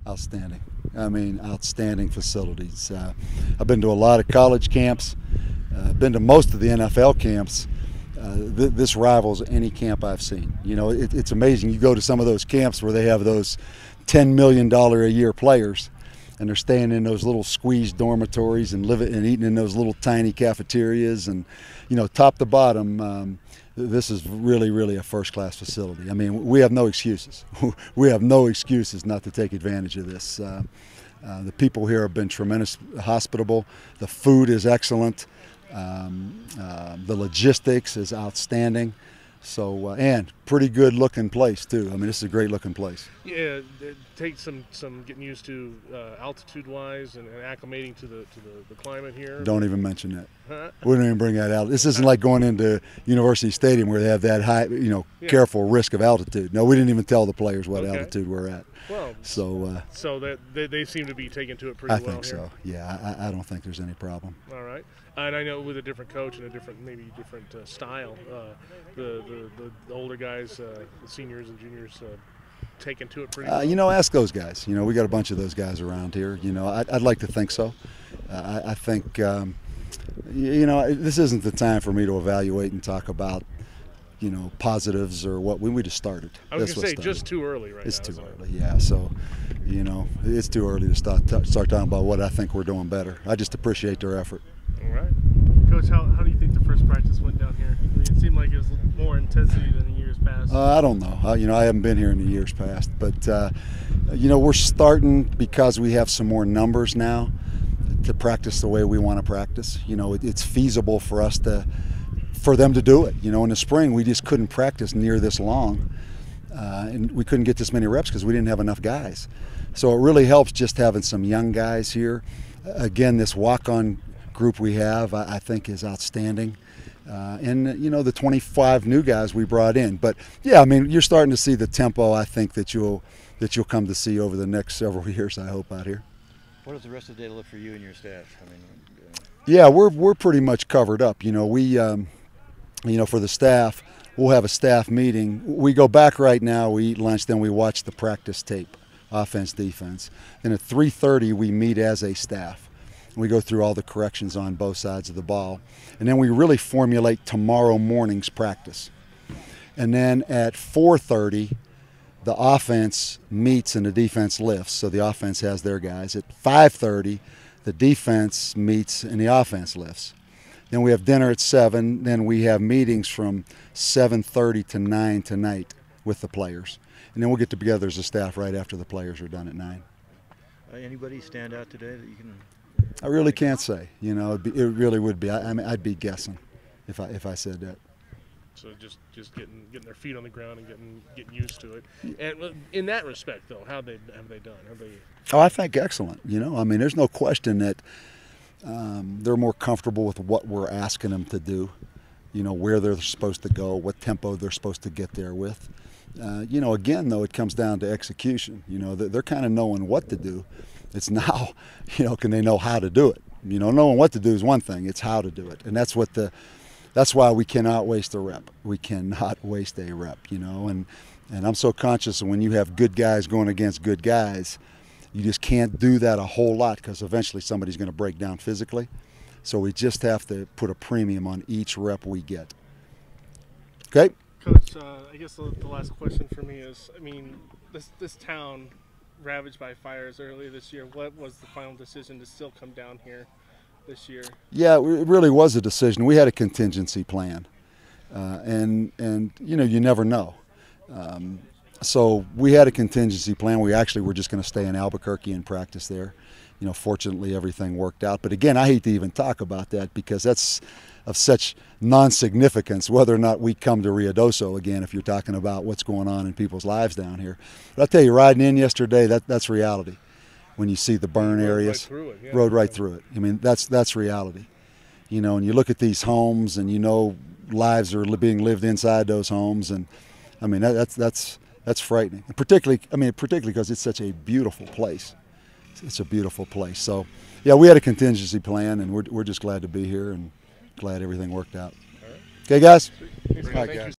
Outstanding. I mean, outstanding facilities. I've been to a lot of college camps. Been to most of the NFL camps. This rivals any camp I've seen. You know, it's amazing. You go to some of those camps where they have those $10 million a year players, and they're staying in those little squeezed dormitories and living and eating in those little tiny cafeterias, and you know, top to bottom. This is really a first-class facility. I mean, we have no excuses. We have no excuses not to take advantage of this. The people here have been tremendous, hospitable. The food is excellent. The logistics is outstanding. So, and pretty good looking place too. I mean, this is a great looking place. Yeah, it takes some getting used to altitude wise and acclimating to the climate here. Don't even mention that. Huh? We don't even bring that out. This isn't like going into University Stadium where they have that high, you know, careful risk of altitude. No, we didn't even tell the players what altitude we're at. Well, so that they seem to be taking to it pretty well. I think so. Yeah, I don't think there's any problem. All right, and I know with a different coach and a different style, the older guys, the seniors and juniors, taking to it pretty well. You know, ask those guys. You know, we got a bunch of those guys around here. You know, I'd like to think so. I think you know, this isn't the time for me to evaluate and talk about, you know, positives or what. We just started. I was going to say just too early right now. It's too early, yeah. So, you know, it's too early to start talking about what I think we're doing better. I just appreciate their effort. All right. Coach, how do you think the first practice went down here? I mean, it seemed like it was more intensity than in years past. I don't know. You know, I haven't been here in the years past. But, you know, we're starting because we have some more numbers now to practice the way we want to practice. You know, it's feasible for us for them to do it. You know, in the spring we just couldn't practice near this long, and we couldn't get this many reps because we didn't have enough guys. So it really helps just having some young guys here. Again, this walk-on group we have, I think, is outstanding. And you know, the 25 new guys we brought in. But yeah, I mean, you're starting to see the tempo, I think, that you'll come to see over the next several years, I hope, out here. What does the rest of the day look for you and your staff? I mean, yeah, we're pretty much covered up. You know, we you know, for the staff, we'll have a staff meeting. We go back right now, we eat lunch, then we watch the practice tape, offense, defense. Then at 3:30 we meet as a staff. We go through all the corrections on both sides of the ball. And then we really formulate tomorrow morning's practice. And then at 4:30, the offense meets and the defense lifts. So the offense has their guys. At 5:30, the defense meets and the offense lifts. Then we have dinner at 7. Then we have meetings from 7:30 to 9 tonight with the players. And then we'll get together as a staff right after the players are done at 9. Anybody stand out today that you can? I really can't say. You know, it really would be. I mean, I'd be guessing if I said that. So just getting their feet on the ground and getting used to it. And in that respect, though, how have they done? Oh, I think excellent. You know, I mean, there's no question that they're more comfortable with what we're asking them to do. You know, where they're supposed to go, what tempo they're supposed to get there with. You know, again, though, it comes down to execution. You know, they're kind of knowing what to do. It's now, you know, can they know how to do it? You know, knowing what to do is one thing. It's how to do it, and that's why we cannot waste a rep. We cannot waste a rep. You know, and I'm so conscious of when you have good guys going against good guys, you just can't do that a whole lot because eventually somebody's going to break down physically. So we just have to put a premium on each rep we get. Okay. Coach, I guess the last question for me is, I mean, this town ravaged by fires earlier this year. What was the final decision to still come down here this year? Yeah, it really was a decision. We had a contingency plan, and you know, you never know. So we had a contingency plan. We actually were just going to stay in Albuquerque and practice there. You know, fortunately everything worked out. But again, I hate to even talk about that because that's of such non-significance whether or not we come to Ruidoso again, if you're talking about what's going on in people's lives down here. But I'll tell you, riding in yesterday, that's reality. When you see the burn areas, rode right through it. I mean, that's reality. You know, and you look at these homes and you know lives are being lived inside those homes, and I mean, that's frightening. And particularly because it's such a beautiful place. It's a beautiful place. So, yeah, we had a contingency plan, and we're just glad to be here and glad everything worked out. Okay, guys? Thanks, all right, guys.